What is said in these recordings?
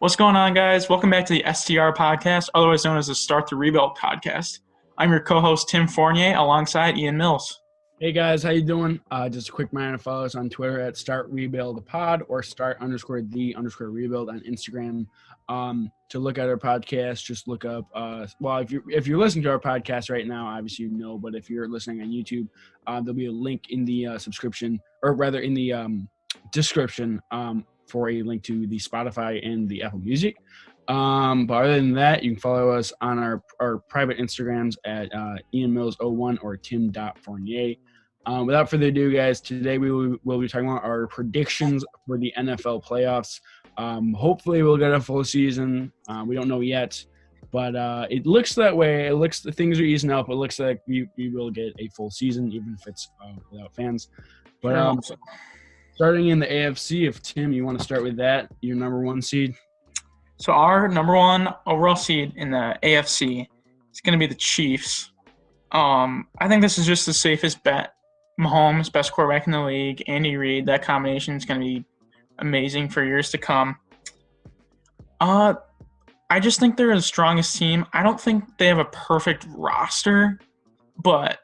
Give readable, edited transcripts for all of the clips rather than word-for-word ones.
What's going on, guys? Welcome back to the STR Podcast, otherwise known as the Start the Rebuild Podcast. I'm your co-host, Tim Fournier, alongside Ian Mills. Hey guys, how you doing? Just a quick reminder to follow us on Twitter at @StartRebuildPod or _the_rebuild on Instagram. To look at our podcast, just look up. If you're listening to our podcast right now, obviously you know. But if you're listening on YouTube, there'll be a link in the subscription, or rather in the description, for a link to the Spotify and the Apple Music. But other than that, you can follow us on our private Instagrams at IanMills01 or Tim.Fournier. Without further ado, guys, today we will be talking about our predictions for the NFL playoffs. Hopefully we'll get a full season. We don't know yet, but it looks that way. It looks things are easing up. It looks like we will get a full season, even if it's without fans. But starting in the AFC, if Tim, you want to start with that, your number one seed. So our number one overall seed in the AFC is going to be the Chiefs. I think this is just the safest bet. Mahomes, best quarterback in the league. Andy Reid, that combination is going to be amazing for years to come. I just think they're the strongest team. I don't think they have a perfect roster, but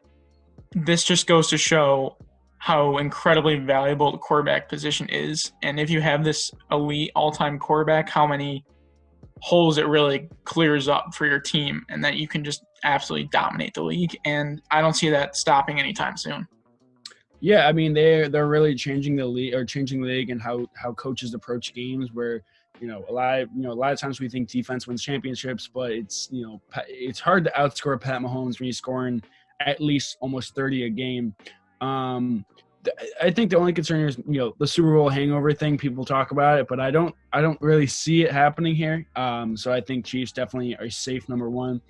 this just goes to show how incredibly valuable the quarterback position is. And if you have this elite all-time quarterback, how many holes it really clears up for your team, and that you can just absolutely dominate the league. And I don't see that stopping anytime soon. Yeah, I mean they're really changing the league and how coaches approach games. Where a lot of times we think defense wins championships, but it's hard to outscore Pat Mahomes when he's scoring at least almost 30 a game. I think the only concern is the Super Bowl hangover thing. People talk about it, but I don't really see it happening here. So I think Chiefs definitely are safe number one.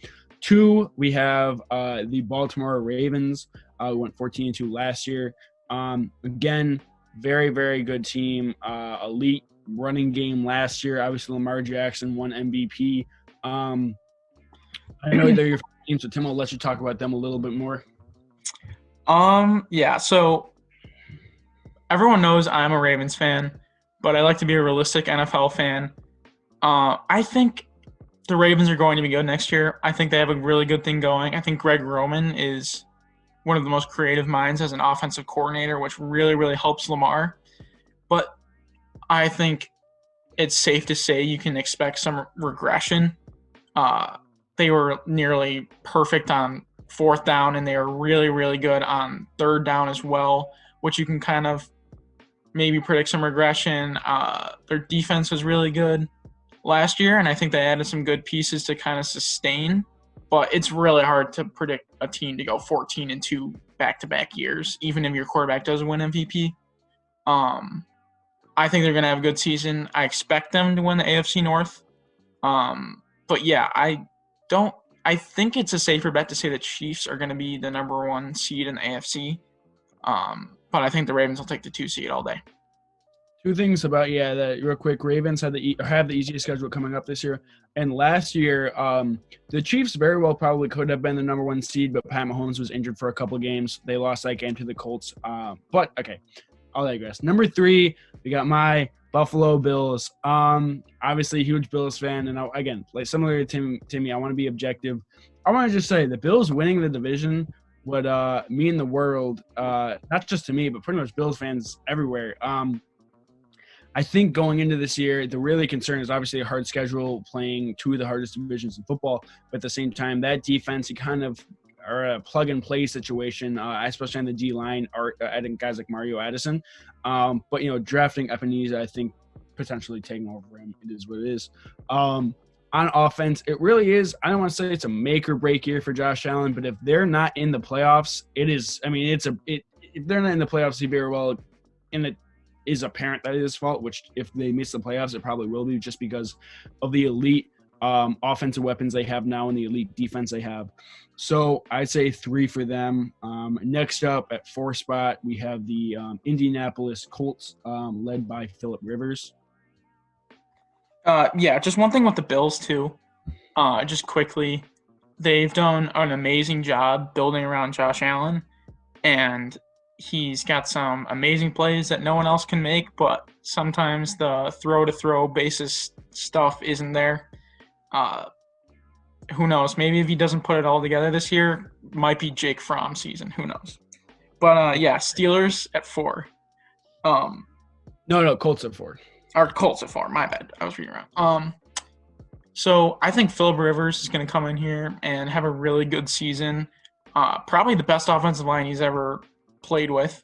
Two, we have the Baltimore Ravens. We went 14-2 last year. Again, very, very good team. Elite running game last year. Obviously, Lamar Jackson won MVP. I know they're your team, so Tim, I'll let you talk about them a little bit more. Yeah, so everyone knows I'm a Ravens fan, but I like to be a realistic NFL fan. I think the Ravens are going to be good next year. I think they have a really good thing going. I think Greg Roman is one of the most creative minds as an offensive coordinator, which really, really helps Lamar. But I think it's safe to say you can expect some regression. They were nearly perfect on fourth down, and they are really, really good on third down as well, which you can kind of maybe predict some regression. Their defense was really good last year, and I think they added some good pieces to kind of sustain, but it's really hard to predict a team to go 14-2 back-to-back years, even if your quarterback does win MVP. I think they're going to have a good season. I expect them to win the AFC North. But yeah, I think it's a safer bet to say the Chiefs are going to be the number one seed in the AFC. But I think the Ravens will take the 2 seed all day. Two things about that real quick. Ravens have the easiest schedule coming up this year, and last year the Chiefs very well probably could have been the number one seed, but Pat Mahomes was injured for a couple games. They lost that game to the Colts. But okay, I'll digress. Number 3, we got my Buffalo Bills. Obviously a huge Bills fan, and again, like similar to Timmy, I want to be objective. I want to just say the Bills winning the division would mean the world, not just to me, but pretty much Bills fans everywhere. I think going into this year, the really concern is obviously a hard schedule, playing 2 of the hardest divisions in football. But at the same time, that defense, you kind of are a plug-and-play situation, especially on the D-line, or adding guys like Mario Addison. But, drafting Ebenezer, I think, potentially taking over him. It is what it is. On offense, it really is. I don't want to say it's a make-or-break year for Josh Allen, but if they're not in the playoffs, it is – I mean, if they're not in the playoffs, he very well – and it is apparent that it is his fault, which if they miss the playoffs, it probably will be just because of the elite offensive weapons they have now and the elite defense they have. So I'd say 3 for them. Next up at 4 spot, we have the Indianapolis Colts, led by Phillip Rivers. Just one thing with the Bills too. Just quickly, they've done an amazing job building around Josh Allen, and He's got some amazing plays that no one else can make, but sometimes the throw-to-throw basis stuff isn't there. Uh, who knows? Maybe if he doesn't put it all together this year, might be Jake Fromm season. Who knows? But yeah, Steelers at 4. No, Colts at 4. Or Colts at 4. My bad. I was reading wrong. So I think Phillip Rivers is going to come in here and have a really good season. Probably the best offensive line he's ever played with.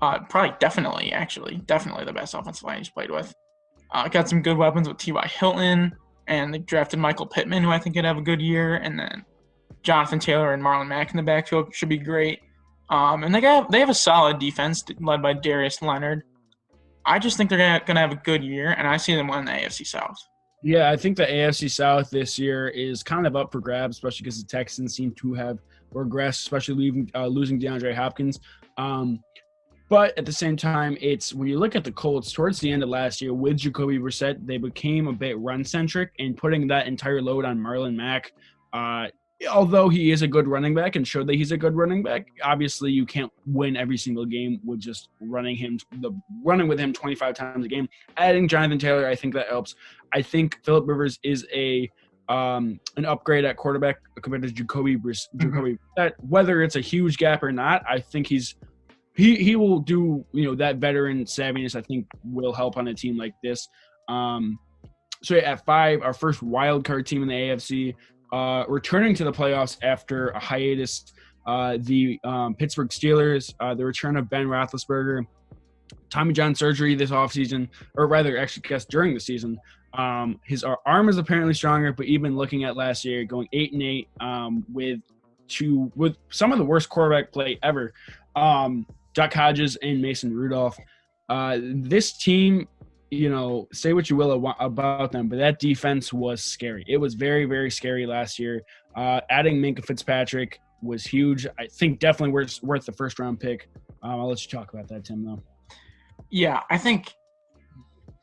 Definitely the best offensive line he's played with. Got some good weapons with T.Y. Hilton, and they drafted Michael Pittman, who I think could have a good year, and then Jonathan Taylor and Marlon Mack in the backfield should be great. And they have a solid defense led by Darius Leonard. I just think they're going to have a good year, and I see them winning the AFC South. Yeah, I think the AFC South this year is kind of up for grabs, especially because the Texans seem to have regressed, especially losing DeAndre Hopkins. But at the same time, it's when you look at the Colts towards the end of last year with Jacoby Brissett, they became a bit run-centric, and putting that entire load on Marlon Mack, although he is a good running back and showed that he's a good running back, obviously you can't win every single game with just running with him 25 times a game. Adding Jonathan Taylor, I think that helps. I think Phillip Rivers is an upgrade at quarterback compared to Jacoby Brissett. Whether it's a huge gap or not, I think he will do, that veteran savviness, I think, will help on a team like this. So at 5, our first wild card team in the AFC, returning to the playoffs after a hiatus, the Pittsburgh Steelers, the return of Ben Roethlisberger, Tommy John surgery this offseason, or rather, actually, during the season. His arm is apparently stronger, but even looking at last year, going 8-8 with some of the worst quarterback play ever, Duck Hodges and Mason Rudolph. This team, say what you will about them, but that defense was scary. It was very, very scary last year. Adding Minkah Fitzpatrick was huge. I think definitely worth the first-round pick. I'll let you talk about that, Tim, though. Yeah, I think,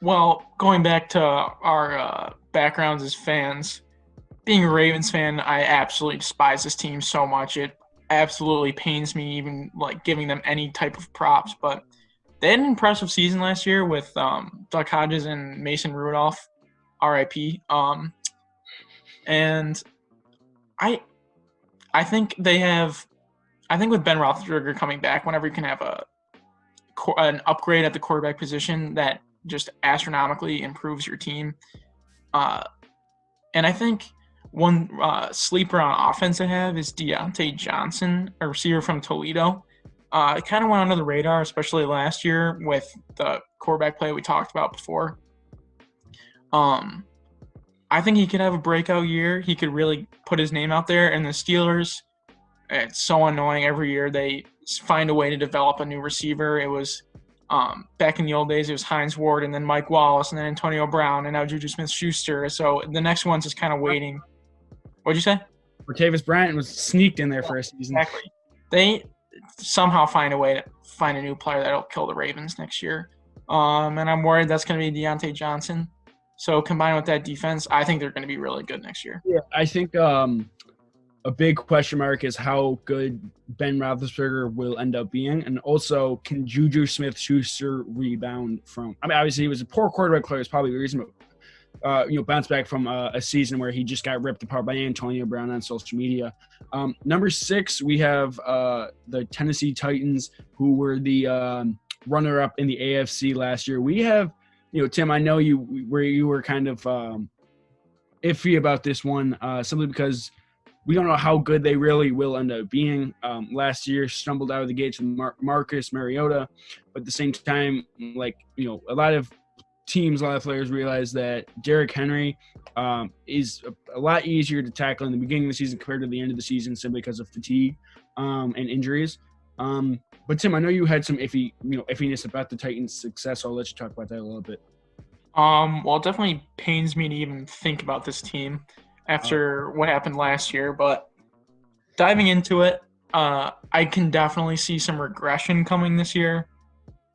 going back to our backgrounds as fans, being a Ravens fan, I absolutely despise this team so much. It absolutely pains me even giving them any type of props, but they had an impressive season last year with Duck Hodges and Mason Rudolph, RIP. And I think with Ben Roethlisberger coming back, whenever you can have an upgrade at the quarterback position, that just astronomically improves your team. And I think one sleeper on offense I have is Deontay Johnson, a receiver from Toledo. It kind of went under the radar, especially last year with the quarterback play we talked about before. I think he could have a breakout year. He could really put his name out there. And the Steelers, it's so annoying every year. They find a way to develop a new receiver. It was back in the old days, it was Hines Ward and then Mike Wallace and then Antonio Brown and now Juju Smith-Schuster. So the next one's just kind of waiting. What'd you say? Martavis Bryant was sneaked in there for a season. Exactly. They somehow find a way to find a new player that'll kill the Ravens next year. And I'm worried that's going to be Deontay Johnson. So combined with that defense, I think they're going to be really good next year. Yeah, I think a big question mark is how good Ben Roethlisberger will end up being, and also can Juju Smith-Schuster rebound from? I mean, obviously he was a poor quarterback player, is probably the reason, but bounce back from a season where he just got ripped apart by Antonio Brown on social media. Number 6, we have the Tennessee Titans, who were the runner-up in the AFC last year. We have, Tim, I know you were kind of iffy about this one, simply because we don't know how good they really will end up being. Last year, stumbled out of the gates with Marcus Mariota, but at the same time, a lot of players realize that Derrick Henry is a lot easier to tackle in the beginning of the season compared to the end of the season, simply because of fatigue and injuries. But Tim, I know you had some iffiness about the Titans' success, so I'll let you talk about that a little bit. It definitely pains me to even think about this team after what happened last year, but diving into it, I can definitely see some regression coming this year.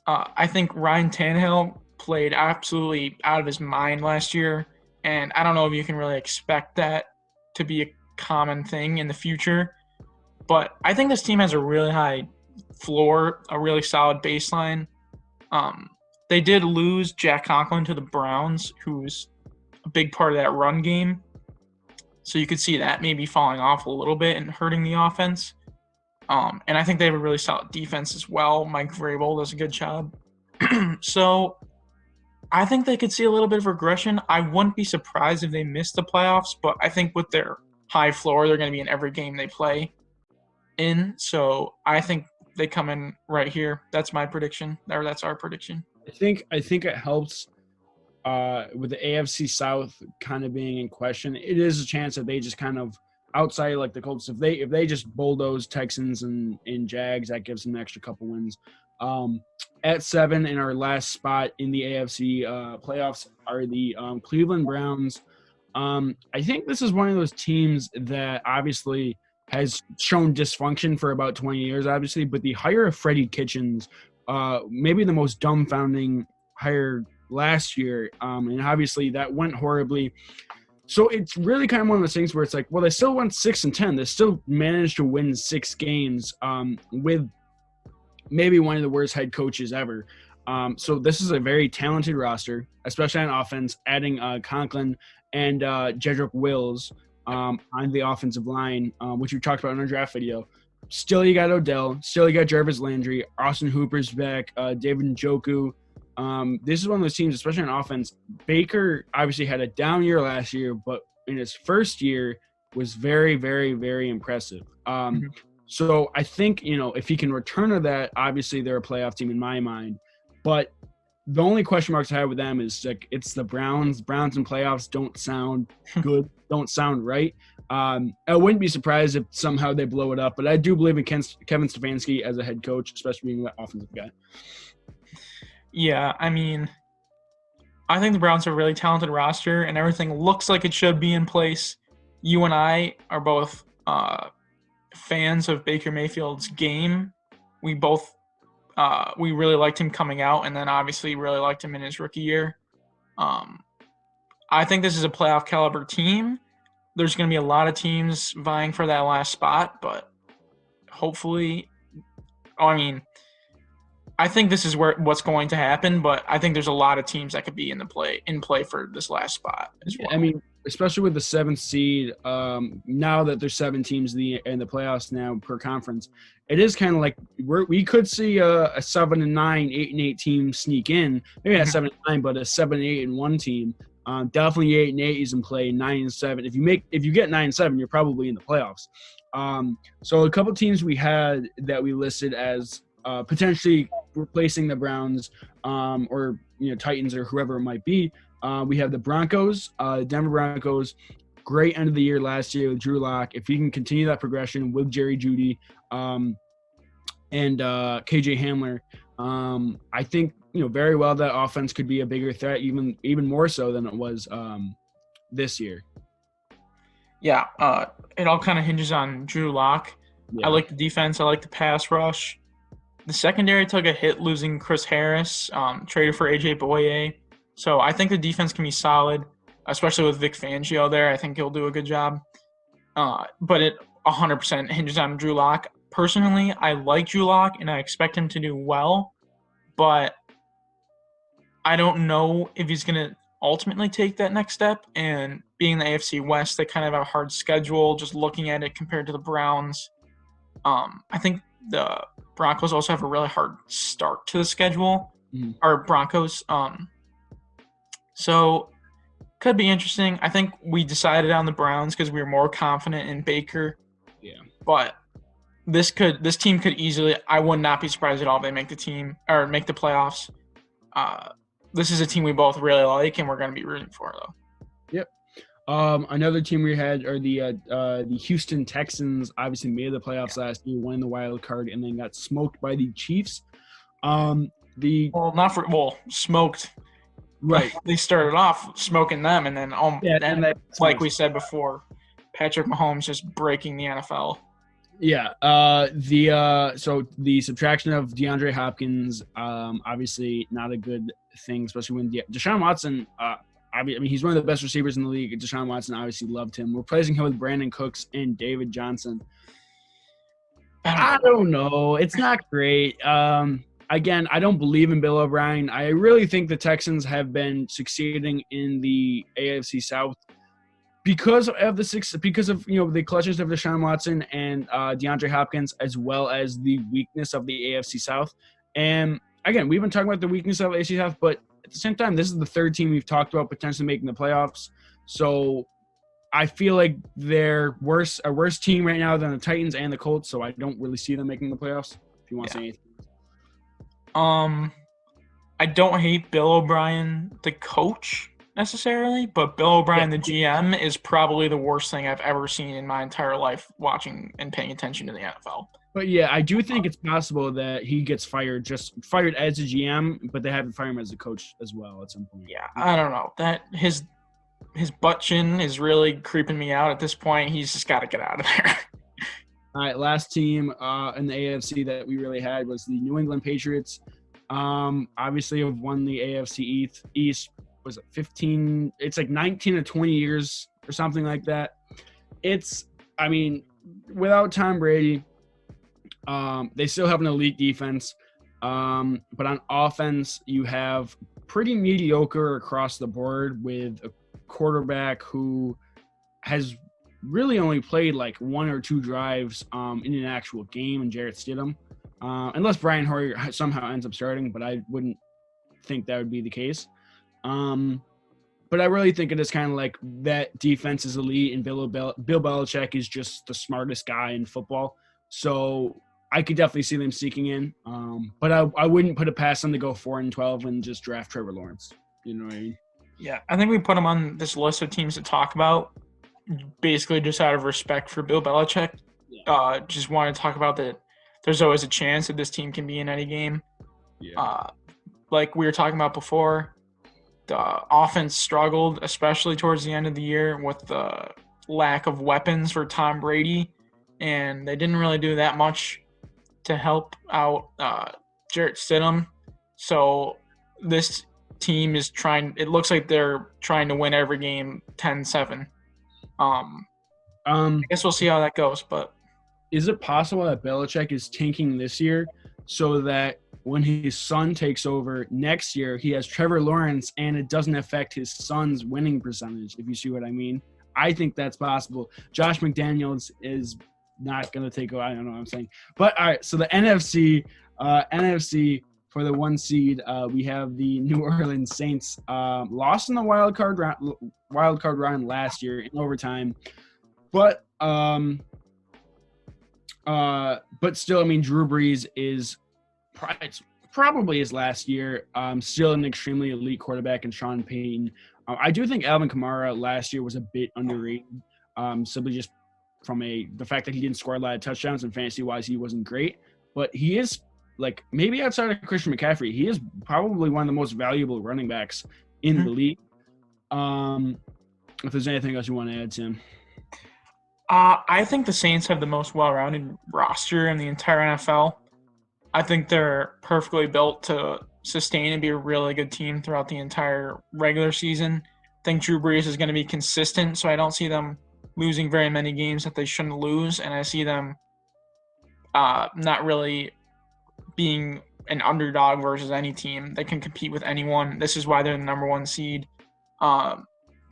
I think Ryan Tannehill played absolutely out of his mind last year, and I don't know if you can really expect that to be a common thing in the future, but I think this team has a really high floor, a really solid baseline. They did lose Jack Conklin to the Browns, who's a big part of that run game. So you could see that maybe falling off a little bit and hurting the offense. And I think they have a really solid defense as well. Mike Vrabel does a good job. So I think they could see a little bit of regression. I wouldn't be surprised if they missed the playoffs, but I think with their high floor, they're going to be in every game they play in. So I think they come in right here. That's my prediction, or that's our prediction. I think it helps with the AFC South kind of being in question. It is a chance that they just kind of outside like the Colts, if they just bulldoze Texans and Jags, that gives them an extra couple wins. At 7 in our last spot in the AFC playoffs are the Cleveland Browns. I think this is one of those teams that obviously has shown dysfunction for about 20 years, obviously, but the hire of Freddie Kitchens, maybe the most dumbfounding hire last year, and obviously that went horribly. So it's really kind of one of those things where it's like, well, they still went 6-10. They still managed to win 6 games with maybe one of the worst head coaches ever. So this is a very talented roster, especially on offense, adding Conklin and Jedrick Wills on the offensive line, which we talked about in our draft video. Still, you got Odell. Still, you got Jarvis Landry. Austin Hooper's back. David Njoku. This is one of those teams, especially on offense. Baker obviously had a down year last year, but in his first year was very, very, very impressive. So I think, if he can return to that, obviously they're a playoff team in my mind. But the only question marks I have with them is like it's the Browns. Browns in playoffs don't sound good, don't sound right. I wouldn't be surprised if somehow they blow it up, but I do believe in Kevin Stefanski as a head coach, especially being that offensive guy. Yeah, I mean, I think the Browns are a really talented roster, and everything looks like it should be in place. You and I are both fans of Baker Mayfield's game. We both we really liked him coming out, and then obviously really liked him in his rookie year. I think this is a playoff caliber team. There's going to be a lot of teams vying for that last spot, but hopefully, I think this is what's going to happen, but I think there's a lot of teams that could be in play for this last spot as well. I mean, especially with the 7th seed, now that there's 7 teams in the playoffs now per conference, it is kind of like we could see a 7-9, 8-8 team sneak in. Maybe not 7-9, but a 7-8-1 team. Definitely 8-8 is in play. 9-7. If you get 9-7, you're probably in the playoffs. So a couple teams we had that we listed as potentially replacing the Browns or Titans or whoever it might be. We have the Broncos, Denver Broncos. Great end of the year last year with Drew Lock. If he can continue that progression with Jerry Jeudy and KJ Hamler, I think very well that offense could be a bigger threat, even more so than it was this year. Yeah, it all kind of hinges on Drew Lock. Yeah. I like the defense. I like the pass rush. The secondary took a hit losing Chris Harris, traded for AJ Boye. So I think the defense can be solid, especially with Vic Fangio there. I think he'll do a good job. But it 100% hinges on Drew Lock. Personally, I like Drew Lock, and I expect him to do well. But I don't know if he's going to ultimately take that next step. And being the AFC West, they kind of have a hard schedule, just looking at it compared to the Browns. I think the Broncos also have a really hard start to the schedule, or Broncos. So could be interesting. I think we decided on the Browns because we were more confident in Baker. Yeah. But this team could easily, I would not be surprised at all if they make the team or make the playoffs. This is a team we both really like, and we're going to be rooting for, though. Yep. Another team we had are the Houston Texans. Obviously made the playoffs last year, won the wild card, and then got smoked by the Chiefs. Smoked. Right. They started off smoking them, and then like we said before, Patrick Mahomes just breaking the NFL. Yeah. So the subtraction of DeAndre Hopkins, obviously not a good thing, especially when Deshaun Watson. He's one of the best receivers in the league. Deshaun Watson obviously loved him. Replacing him with Brandon Cooks and David Johnson. I don't I know. don't know. It's not great. Again, I don't believe in Bill O'Brien. I really think the Texans have been succeeding in the AFC South because of the clutches of Deshaun Watson and DeAndre Hopkins, as well as the weakness of the AFC South. And again, we've been talking about the weakness of the AFC South, but at the same time, this is the third team we've talked about potentially making the playoffs. So I feel like they're a worse team right now than the Titans and the Colts. So I don't really see them making the playoffs. If you want to say anything. I don't hate Bill O'Brien, the coach, necessarily, but Bill O'Brien, the GM, is probably the worst thing I've ever seen in my entire life watching and paying attention to the NFL. But yeah, I do think it's possible that he gets fired as a GM, but they haven't fired him as a coach as well at some point. Yeah, I don't know. That his butt chin is really creeping me out at this point. He's just got to get out of there. All right, last team in the AFC that we really had was the New England Patriots. Obviously, have won the AFC East. Was it 15? It's like 19 or 20 years or something like that. Without Tom Brady, they still have an elite defense. But on offense, you have pretty mediocre across the board with a quarterback who has really only played like one or two drives in an actual game, and Jarrett Stidham. Unless Brian Hoyer somehow ends up starting, but I wouldn't think that would be the case. But I really think it is kind of like that defense is elite, and Bill Belichick is just the smartest guy in football. So I could definitely see them seeking in. But I wouldn't put it past them to go 4-12 and just draft Trevor Lawrence. You know what I mean? Yeah, I think we put him on this list of teams to talk about, basically just out of respect for Bill Belichick. Yeah. Just want to talk about that. There's always a chance that this team can be in any game. Yeah. Like we were talking about before, the offense struggled, especially towards the end of the year with the lack of weapons for Tom Brady, and they didn't really do that much to help out Jarrett Stidham. So this team is trying – it looks like they're trying to win every game 10-7. I guess we'll see how that goes, but is it possible that Belichick is tanking this year so that when his son takes over next year, he has Trevor Lawrence and it doesn't affect his son's winning percentage, if you see what I mean? I think that's possible. Josh McDaniels is not going to take over. I don't know what I'm saying. But, all right, so the NFC for the 1 seed, we have the New Orleans Saints lost in the wild card round last year in overtime. But still, I mean, Drew Brees is probably his last year. Still an extremely elite quarterback in Sean Payton. I do think Alvin Kamara last year was a bit underrated, simply just from the fact that he didn't score a lot of touchdowns and fantasy-wise he wasn't great. But he is, like, maybe outside of Christian McCaffrey, he is probably one of the most valuable running backs in the league. If there's anything else you want to add, Tim. I think the Saints have the most well-rounded roster in the entire NFL. I think they're perfectly built to sustain and be a really good team throughout the entire regular season. I think Drew Brees is going to be consistent, so I don't see them losing very many games that they shouldn't lose, and I see them not really being an underdog versus any team that can compete with anyone. This is why they're the number 1 seed. The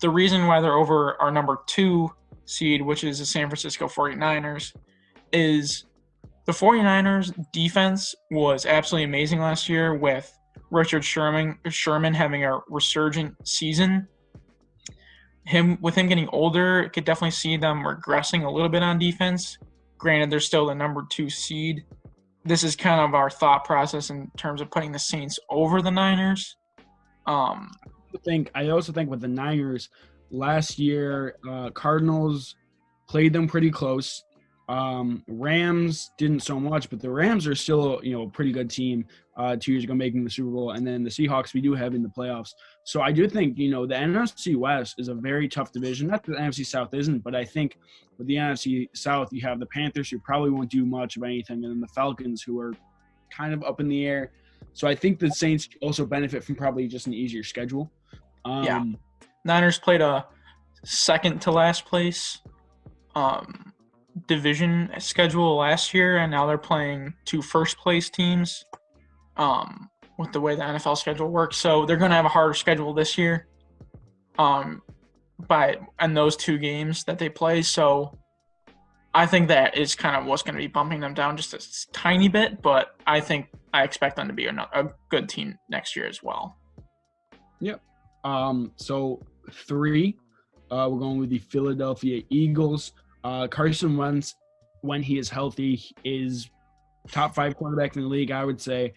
reason why they're over our number 2 seed, which is the San Francisco 49ers, is the 49ers defense was absolutely amazing last year with Richard Sherman having a resurgent season. With him getting older, could definitely see them regressing a little bit on defense. Granted, they're still the number 2 seed. This is kind of our thought process in terms of putting the Saints over the Niners. I also think with the Niners last year, Cardinals played them pretty close. Rams didn't so much, but the Rams are still, a pretty good team 2 years ago making the Super Bowl. And then the Seahawks we do have in the playoffs. So I do think, the NFC West is a very tough division. Not that the NFC South isn't, but I think with the NFC South, you have the Panthers who probably won't do much of anything. And then the Falcons who are kind of up in the air. So I think the Saints also benefit from probably just an easier schedule. Niners played a second to last place division schedule last year, and now they're playing two first place teams. With the way the NFL schedule works, so they're going to have a harder schedule this year. And those two games that they play, so I think that is kind of what's going to be bumping them down just a tiny bit. But I expect them to be a good team next year as well. Yep. So 3, we're going with the Philadelphia Eagles. Carson Wentz, when he is healthy, is top 5 quarterback in the league, I would say.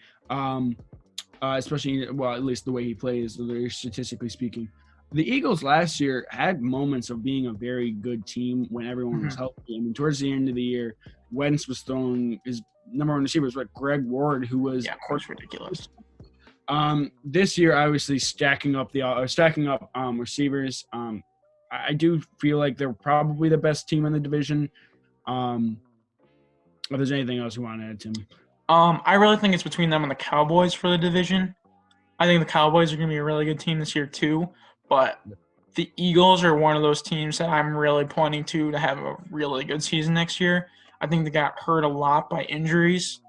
Especially, at least the way he plays, statistically speaking. The Eagles last year had moments of being a very good team when everyone was healthy. I mean, towards the end of the year, Wentz was throwing his number one receiver was Greg Ward, who was ridiculous. This year, obviously stacking up receivers. I do feel like they're probably the best team in the division. If there's anything else you want to add, Tim? I really think it's between them and the Cowboys for the division. I think the Cowboys are going to be a really good team this year too, but the Eagles are one of those teams that I'm really pointing to have a really good season next year. I think they got hurt a lot by injuries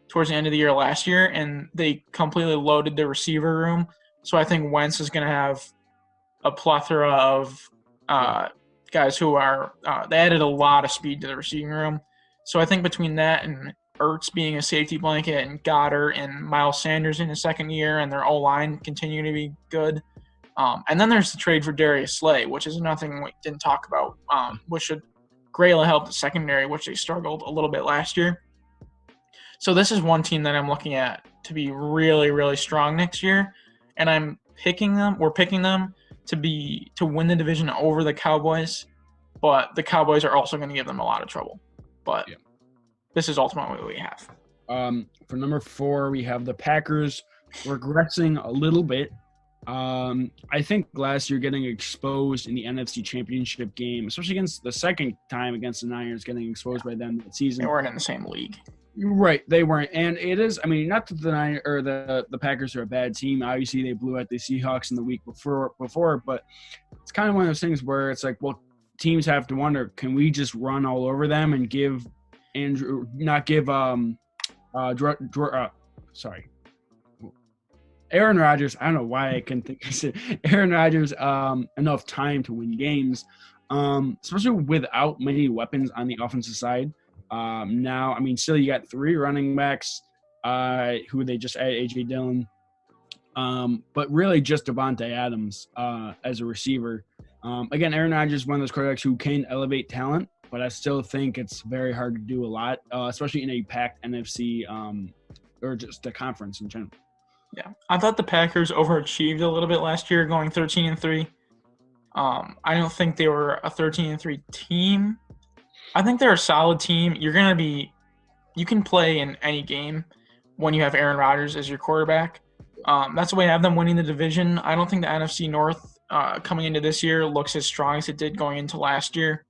towards the end of the year last year, and they completely loaded their receiver room. So I think Wentz is going to have a plethora of guys who are they added a lot of speed to the receiving room. So I think between that and Ertz being a safety blanket and Goddard and Miles Sanders in his second year and their O-line continue to be good. And then there's the trade for Darius Slay, which is nothing we didn't talk about, which should greatly help the secondary, which they struggled a little bit last year. So this is one team that I'm looking at to be really, really strong next year. And we're picking them to win the division over the Cowboys, but the Cowboys are also going to give them a lot of trouble. But this is ultimately what we have. For number 4, we have the Packers regressing a little bit. I think last year getting exposed in the NFC Championship game, especially against the second time against the Niners, getting exposed by them that season. They weren't in the same league. Right, they weren't. And it is, I mean, not that the Packers are a bad team. Obviously, they blew out the Seahawks in the week before, but it's kind of one of those things where it's like, well, teams have to wonder, can we just run all over them and give Aaron Rodgers, I don't know why I couldn't think of it. Aaron Rodgers enough time to win games, especially without many weapons on the offensive side. Now, I mean, still you got 3 running backs who they just added, A.J. Dillon, but really just Devontae Adams as a receiver. Again, Aaron Rodgers is one of those quarterbacks who can elevate talent, but I still think it's very hard to do a lot, especially in a packed NFC or just the conference in general. Yeah, I thought the Packers overachieved a little bit last year, going 13-3. I don't think they were a 13-3 team. I think they're a solid team. You can play in any game when you have Aaron Rodgers as your quarterback. That's the way I have them winning the division. I don't think the NFC North coming into this year looks as strong as it did going into last year.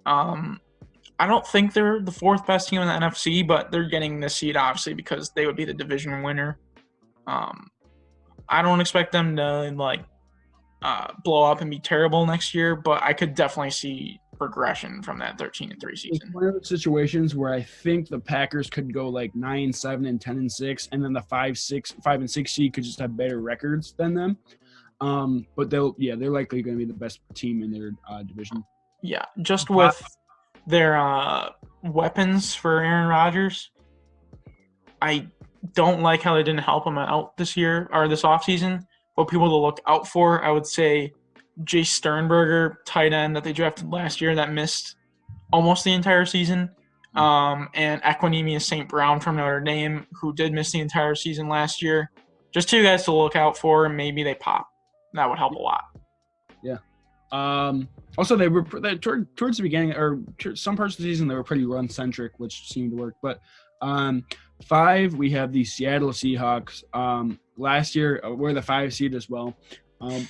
I don't think they're the 4th best team in the NFC, but they're getting this seed obviously because they would be the division winner. I don't expect them to blow up and be terrible next year, but I could definitely see progression from that 13-3 season. It's one of those situations where I think the Packers could go 9-7 and 10-6, and then the 5-6 seed could just have better records than them. But they're likely going to be the best team in their division. Yeah, just with their weapons for Aaron Rodgers, I don't like how they didn't help him out this year or this offseason. But people to look out for, I would say Jay Sternberger, tight end that they drafted last year that missed almost the entire season, and Equanimeous St. Brown from Notre Dame, who did miss the entire season last year. Just 2 guys to look out for, and maybe they pop. That would help a lot. Yeah. Also, they were towards the beginning or some parts of the season, they were pretty run-centric, which seemed to work. But 5, we have the Seattle Seahawks. Last year, we're the 5 seed as well. I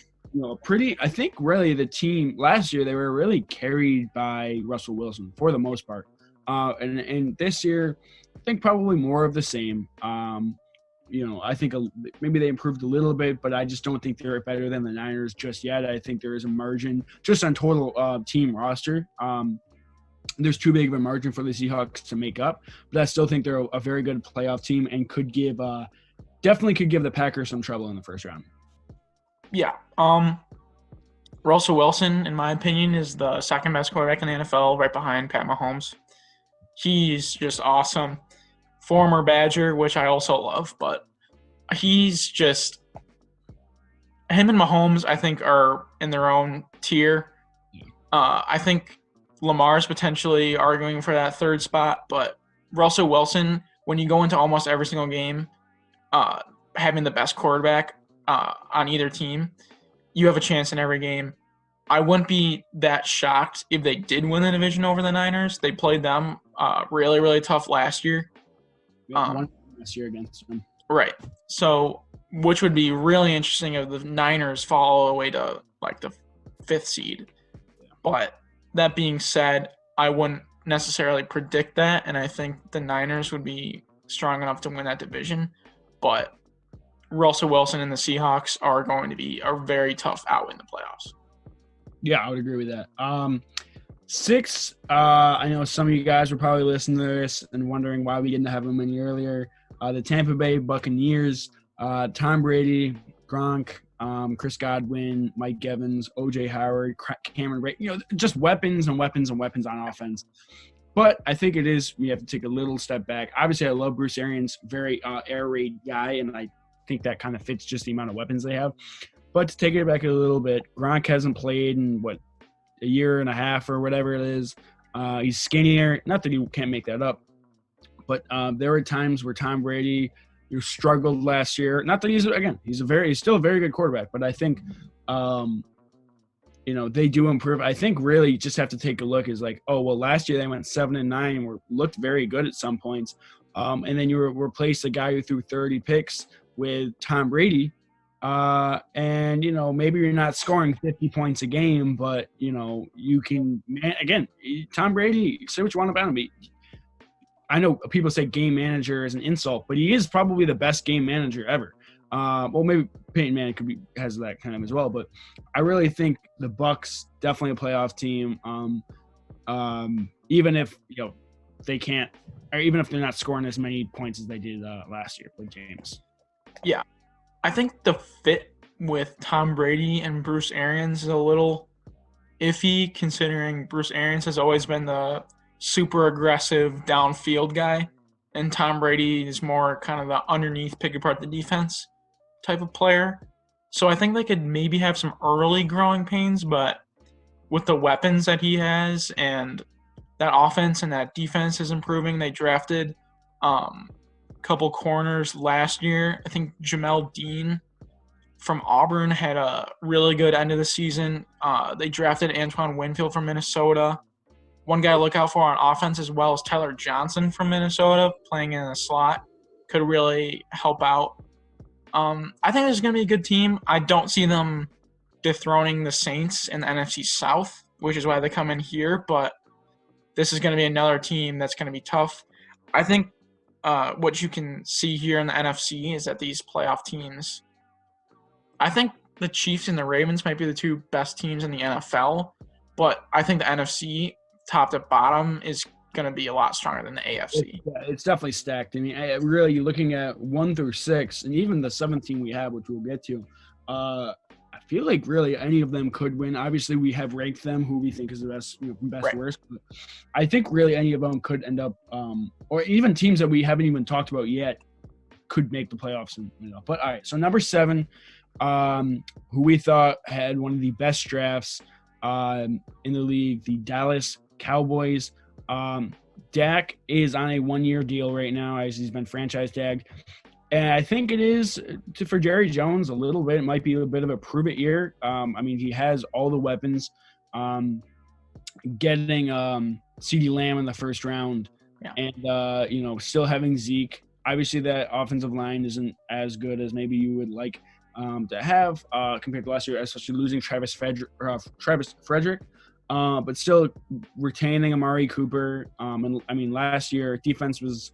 think really the team last year, they were really carried by Russell Wilson for the most part. And this year, I think probably more of the same. I think maybe they improved a little bit, but I just don't think they're better than the Niners just yet. I think there is a margin just on total team roster. there's too big of a margin for the Seahawks to make up. But I still think they're a very good playoff team and could give definitely could give the Packers some trouble in the first round. Yeah. Russell Wilson, in my opinion, is the second best quarterback in the NFL, right behind Pat Mahomes. He's just awesome. Former Badger, which I also love, but he's just – him and Mahomes, I think, are in their own tier. I think Lamar's potentially arguing for that third spot, but Russell Wilson, when you go into almost every single game having the best quarterback on either team, you have a chance in every game. I wouldn't be that shocked if they did win the division over the Niners. They played them really, really tough last year. One last year against them. Right. So, which would be really interesting if the Niners fall all the way to like the 5th seed. But that being said, I wouldn't necessarily predict that, and I think the Niners would be strong enough to win that division. But Russell Wilson and the Seahawks are going to be a very tough out in the playoffs. Yeah, I would agree with that. 6, I know some of you guys were probably listening to this and wondering why we didn't have them any earlier. The Tampa Bay Buccaneers, Tom Brady, Gronk, Chris Godwin, Mike Evans, O.J. Howard, Cameron Ray, just weapons and weapons and weapons on offense. But I think we have to take a little step back. Obviously, I love Bruce Arians, very air raid guy, and I think that kind of fits just the amount of weapons they have. But to take it back a little bit, Gronk hasn't played in, a year and a half or whatever it is. He's skinnier. Not that he can't make that up. But there were times where Tom Brady struggled last year. Not that he's still a very good quarterback. But I think, they do improve. I think really you just have to take a look is like, oh, well, last year they went 7-9 and looked very good at some points. And then you replaced a guy who threw 30 picks with Tom Brady. And maybe you're not scoring 50 points a game, but you can, again, Tom Brady, say what you want about him. I know people say game manager is an insult, but he is probably the best game manager ever. Well, maybe Peyton Manning has that kind of as well, but I really think the Bucs definitely a playoff team. Even if they can't, or even if they're not scoring as many points as they did last year with James. Yeah. I think the fit with Tom Brady and Bruce Arians is a little iffy, considering Bruce Arians has always been the super aggressive downfield guy, and Tom Brady is more kind of the underneath, pick apart the defense type of player. So I think they could maybe have some early growing pains, but with the weapons that he has and that offense and that defense is improving, they drafted couple corners last year. I think Jamel Dean from Auburn had a really good end of the season. They drafted Antoine Winfield from Minnesota. One guy to look out for on offense as well is Tyler Johnson from Minnesota, playing in the slot. Could really help out. I think this is going to be a good team. I don't see them dethroning the Saints in the NFC South, which is why they come in here, but this is going to be another team that's going to be tough. I think what you can see here in the NFC is that these playoff teams, I think the Chiefs and the Ravens might be the two best teams in the NFL, but I think the NFC, top to bottom, is going to be a lot stronger than the AFC. It's definitely stacked. I mean, really, you're looking at 1 through 6, and even the 7th team we have, which we'll get to. I feel like really any of them could win. Obviously, we have ranked them who we think is the best, right. Worst. But I think really any of them could end up, or even teams that we haven't even talked about yet, could make the playoffs. But all right, so number 7, who we thought had one of the best drafts in the league, the Dallas Cowboys. Dak is on a 1-year deal right now as he's been franchise tagged. And I think it is, for Jerry Jones, a little bit. It might be a bit of a prove-it year. I mean, he has all the weapons. Getting CeeDee Lamb in the first round, and still having Zeke. Obviously, that offensive line isn't as good as maybe you would like to have compared to last year, especially losing Travis Frederick. But still retaining Amari Cooper. And I mean, last year defense was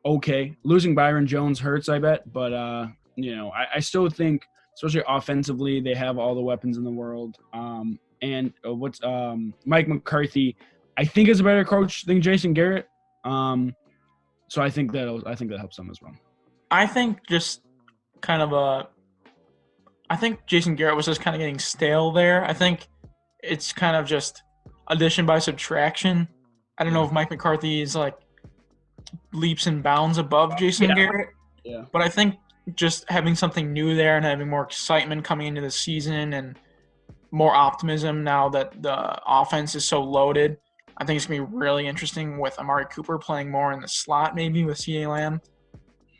okay. Losing Byron Jones hurts, I bet. But I still think, especially offensively, they have all the weapons in the world. And Mike McCarthy I think is a better coach than Jason Garrett. So I think that helps them as well. I think just kind of I think Jason Garrett was just kind of getting stale there. I think it's kind of just addition by subtraction. I don't know if Mike McCarthy is like leaps and bounds above Jason Garrett. Yeah. But I think just having something new there and having more excitement coming into the season and more optimism now that the offense is so loaded, I think it's going to be really interesting with Amari Cooper playing more in the slot maybe with CeeDee Lamb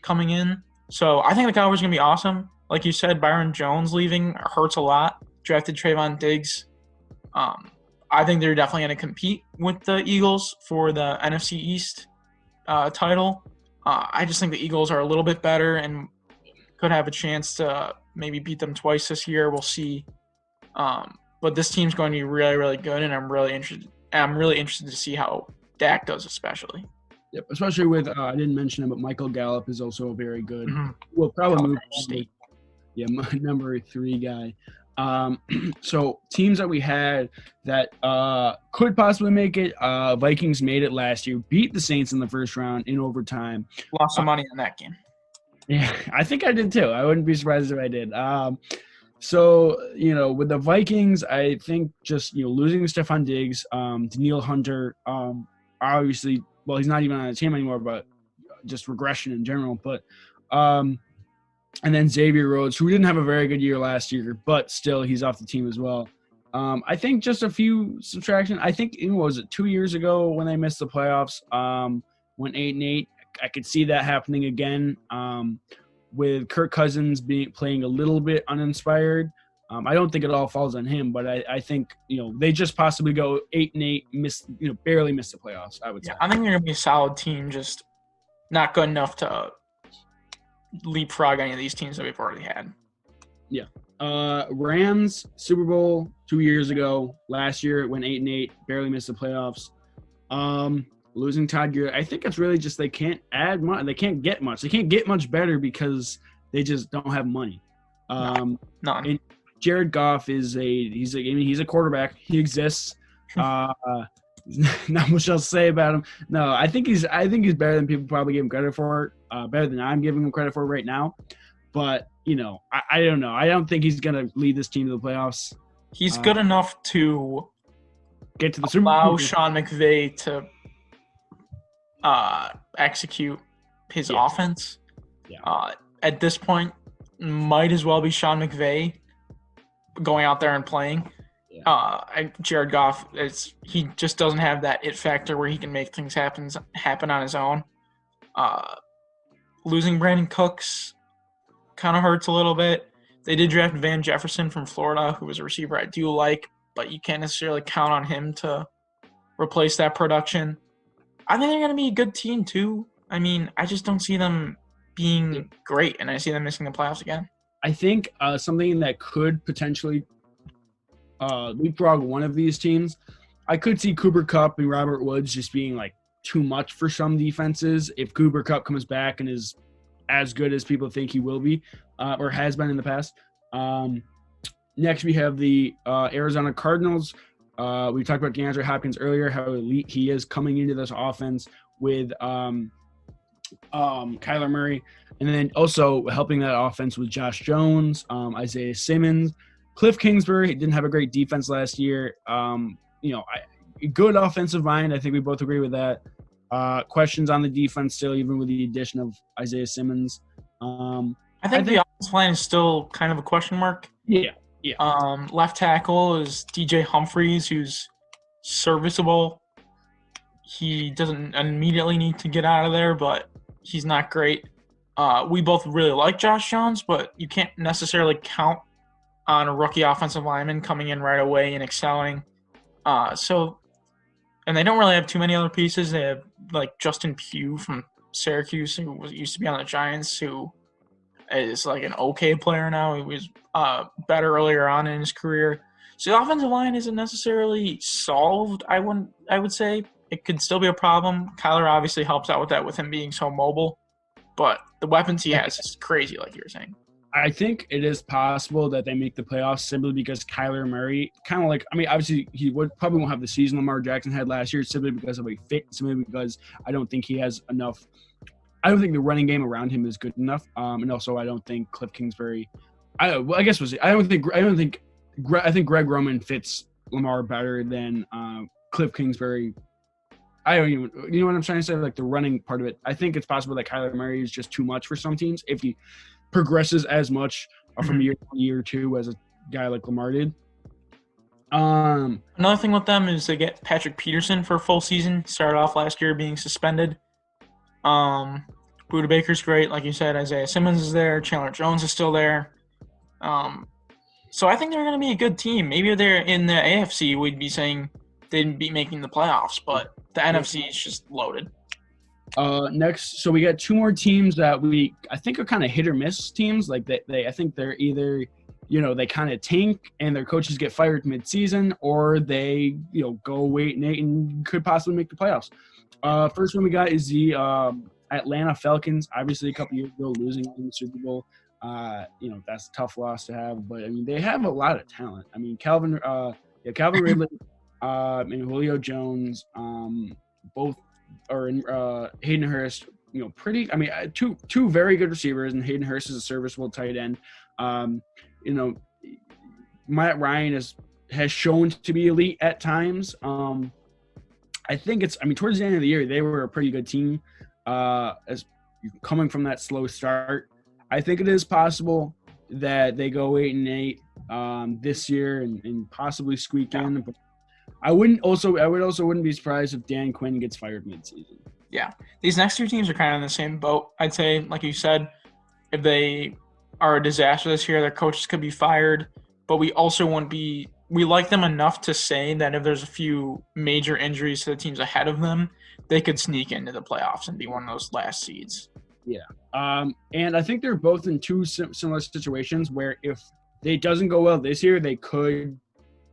coming in. So I think the Cowboys are going to be awesome. Like you said, Byron Jones leaving hurts a lot. Drafted Trayvon Diggs. I think they're definitely going to compete with the Eagles for the NFC East title. I just think the Eagles are a little bit better and could have a chance to maybe beat them twice this year. We'll see. But this team's going to be really, really good, and I'm really interested to see how Dak does, especially. Yep, especially with I didn't mention him, but Michael Gallup is also very good. Mm-hmm. We'll probably move State. Yeah, number 3 guy. So teams that we had that could possibly make it, Vikings made it last year, beat the Saints in the first round in overtime. Lost some money on that game. Yeah, I think I did too. I wouldn't be surprised if I did. So, with the Vikings, I think just, losing Stephon Diggs, Danielle Hunter, obviously, well, he's not even on the team anymore, but just regression in general. But and then Xavier Rhodes, who didn't have a very good year last year, but still he's off the team as well. I think just a few subtraction. I think, was it 2 years ago when they missed the playoffs, went 8-8. I could see that happening again with Kirk Cousins playing a little bit uninspired. I don't think it all falls on him, but I think, they just possibly go 8-8, barely miss the playoffs, I would say. I think they're going to be a solid team, just not good enough to leapfrog any of these teams that we've already had. Yeah. Rams, Super Bowl 2 years ago. Last year it went 8-8, barely missed the playoffs. Losing Todd Gurley, I think it's really just they can't add much. They can't get much. They can't get much better because they just don't have money. None. And Jared Goff he's a quarterback. He exists. Not much else to say about him. No, I think he's better than people probably give him credit for. Better than I'm giving him credit for right now. But I don't know. I don't think he's gonna lead this team to the playoffs. He's good enough to get to the Super Bowl. Allow Sean McVay to execute his offense. Yeah. At this point, might as well be Sean McVay going out there and playing. Yeah. Jared Goff, he just doesn't have that it factor where he can make things happen on his own. Losing Brandon Cooks kind of hurts a little bit. They did draft Van Jefferson from Florida, who was a receiver I do like, but you can't necessarily count on him to replace that production. I think they're going to be a good team too. I mean, I just don't see them being great, and I see them missing the playoffs again. I think something that could potentially leapfrog one of these teams, I could see Cooper Kupp and Robert Woods just being like too much for some defenses. If Cooper Kupp comes back and is as good as people think he will be, or has been in the past. Next, we have the Arizona Cardinals. We talked about DeAndre Hopkins earlier, how elite he is coming into this offense with Kyler Murray. And then also helping that offense with Josh Jones, Isaiah Simmons, Cliff Kingsbury. He didn't have a great defense last year. Good offensive mind. I think we both agree with that. Questions on the defense still, even with the addition of Isaiah Simmons. I think the offensive line is still kind of a question mark. Yeah. Left tackle is DJ Humphries, who's serviceable. He doesn't immediately need to get out of there, but he's not great. We both really like Josh Jones, but you can't necessarily count on a rookie offensive lineman coming in right away and excelling. And they don't really have too many other pieces. They have like Justin Pugh from Syracuse, who used to be on the Giants, who is like an okay player now. He was better earlier on in his career. So the offensive line isn't necessarily solved, I would say. It could still be a problem. Kyler obviously helps out with that with him being so mobile. But the weapons he has is crazy, like you were saying. I think it is possible that they make the playoffs simply because Kyler Murray, kind of like, I mean, obviously he probably won't have the season Lamar Jackson had last year simply because of a fit, simply because I don't think he has enough. I don't think the running game around him is good enough, and also I don't think Cliff Kingsbury. I think Greg Roman fits Lamar better than Cliff Kingsbury. I don't even, you know what I'm trying to say? Like the running part of it. I think it's possible that Kyler Murray is just too much for some teams if he progresses as much from year to year two as a guy like Lamar did. Another thing with them is they get Patrick Peterson for a full season. Started off last year being suspended. Buda Baker's great, like you said. Isaiah Simmons is there. Chandler Jones is still there. So I think they're going to be a good team. Maybe if they're in the AFC, we'd be saying they'd be making the playoffs, but the NFC is just loaded. Next, so we got two more teams that I think are kind of hit or miss teams. Like I think they're either, they kind of tank and their coaches get fired mid-season, or they, go 8-8 and could possibly make the playoffs. First one we got is the Atlanta Falcons. Obviously, a couple years ago, losing in the Super Bowl. That's a tough loss to have, but I mean, they have a lot of talent. I mean, Calvin Ridley, and Julio Jones, both are in Hayden Hurst. Two very good receivers, and Hayden Hurst is a serviceable tight end. Matt Ryan has shown to be elite at times. I think towards the end of the year, they were a pretty good team. As coming from that slow start, I think it is possible that they go 8-8 this year and possibly squeak in. But I would also wouldn't be surprised if Dan Quinn gets fired mid-season. Yeah, these next two teams are kind of in the same boat. I'd say, like you said, if they are a disaster this year, their coaches could be fired. But we also wouldn't be. We like them enough to say that if there's a few major injuries to the teams ahead of them, they could sneak into the playoffs and be one of those last seeds. Yeah. And I think they're both in two similar situations where if it doesn't go well this year, they could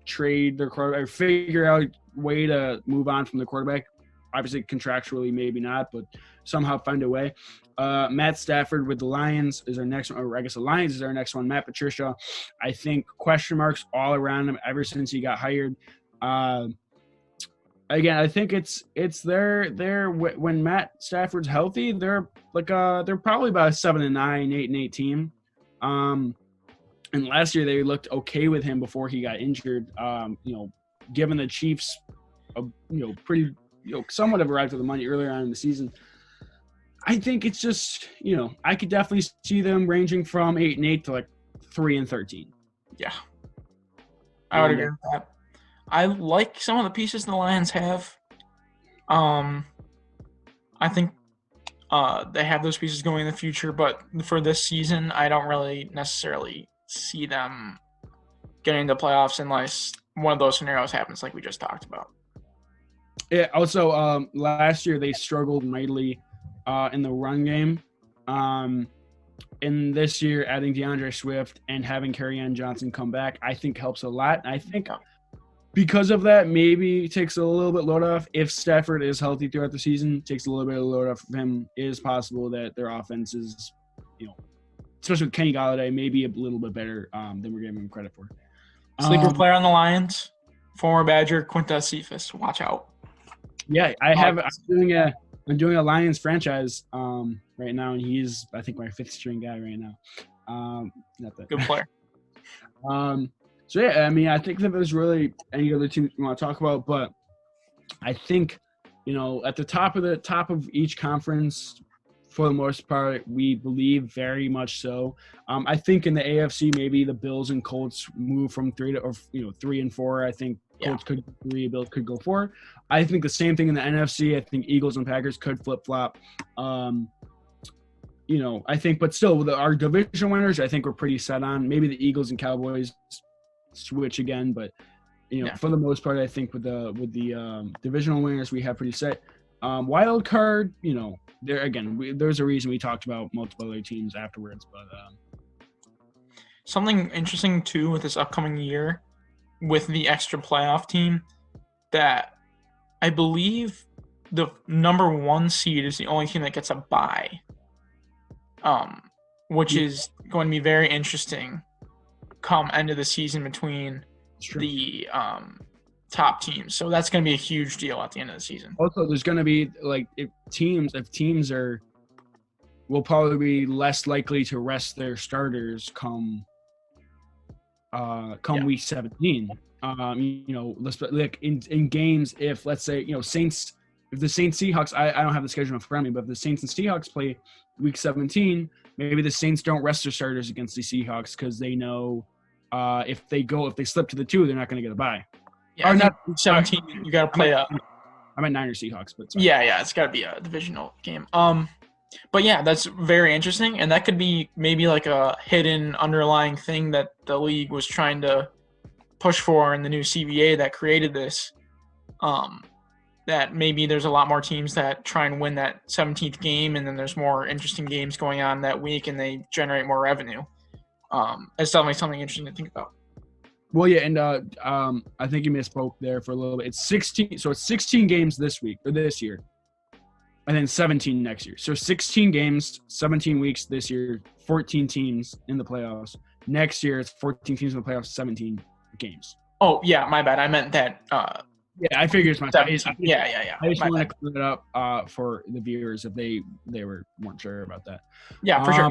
trade their quarterback or figure out a way to move on from the quarterback. Obviously, contractually, maybe not, but somehow find a way. Matt Stafford with the Lions is our next one, or I guess the Lions is our next one. Matt Patricia, I think question marks all around him ever since he got hired. Again, I think it's their when Matt Stafford's healthy, they're probably about a 7-9, 8-8 team. And last year they looked okay with him before he got injured. Given the Chiefs, pretty somewhat of a ride for the money earlier on in the season. I think it's just I could definitely see them ranging from 8-8 to like 3-13. Yeah, I would agree with that. I like some of the pieces the Lions have. I think they have those pieces going in the future, but for this season, I don't really necessarily see them getting into playoffs unless one of those scenarios happens like we just talked about. Yeah, also, last year they struggled mightily in the run game. And this year, adding DeAndre Swift and having Kerryon Johnson come back, I think helps a lot. I think because of that, maybe takes a little bit load off. If Stafford is healthy throughout the season, takes a little bit of load off of him. It is possible that their offense is, especially with Kenny Golladay, maybe a little bit better than we're giving him credit for. Sleeper player on the Lions, former Badger Quintez Cephas. Watch out. Yeah, I'm doing a Lions franchise right now, and he's I think my 5th string guy right now. Not that good player. So yeah, I mean, I think that there's really any other team you want to talk about, but I think at the top of each conference, for the most part, we believe very much so. I think in the AFC, maybe the Bills and Colts move from 3 and 4. I think Colts could go 3, Bills could go 4. I think the same thing in the NFC. I think Eagles and Packers could flip flop. I think, but still, our division winners, I think we're pretty set on. Maybe the Eagles and Cowboys switch again, but for the most part, I think with the divisional winners, we have pretty set. Wild card, there again, there's a reason we talked about multiple other teams afterwards, but something interesting too with this upcoming year, with the extra playoff team, that I believe the number 1 seed is the only team that gets a bye, which is going to be very interesting come end of the season between the top teams. So that's going to be a huge deal at the end of the season. Also, there's going to be like if teams will probably be less likely to rest their starters come week 17. Like in games, if let's say Saints, if the Saints Seahawks, I don't have the schedule in front of me, but if the Saints and Seahawks play week 17, maybe the Saints don't rest their starters against the Seahawks because they know if they slip to the 2, they're not going to get a bye. Yeah, or not 17. You got to play I meant Niners Seahawks, but sorry. Yeah, it's got to be a divisional game. But yeah, that's very interesting, and that could be maybe like a hidden underlying thing that the league was trying to push for in the new CBA that created this. That maybe there's a lot more teams that try and win that 17th game, and then there's more interesting games going on that week, and they generate more revenue. It's definitely something interesting to think about. Well, yeah, and I think you misspoke there for a little bit. It's 16, so it's 16 games this year, and then 17 next year. So 16 games, 17 weeks this year, 14 teams in the playoffs. Next year, it's 14 teams in the playoffs, 17 games. Oh, yeah, my bad. I meant that. Yeah, I figured it's my bad. Yeah. I just want to clear it up for the viewers if they weren't sure about that. Yeah, for sure.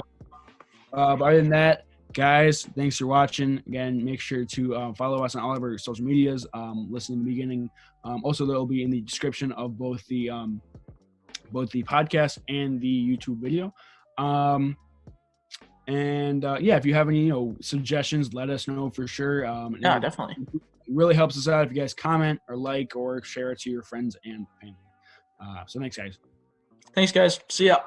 But other than that, guys, thanks for watching. Again, make sure to follow us on all of our social medias. Listen in the beginning. Also, they'll be in the description of both the podcast and the YouTube video. If you have any suggestions, let us know for sure. Yeah, definitely. It really helps us out if you guys comment or like or share it to your friends and family. So thanks, guys. Thanks, guys. See ya.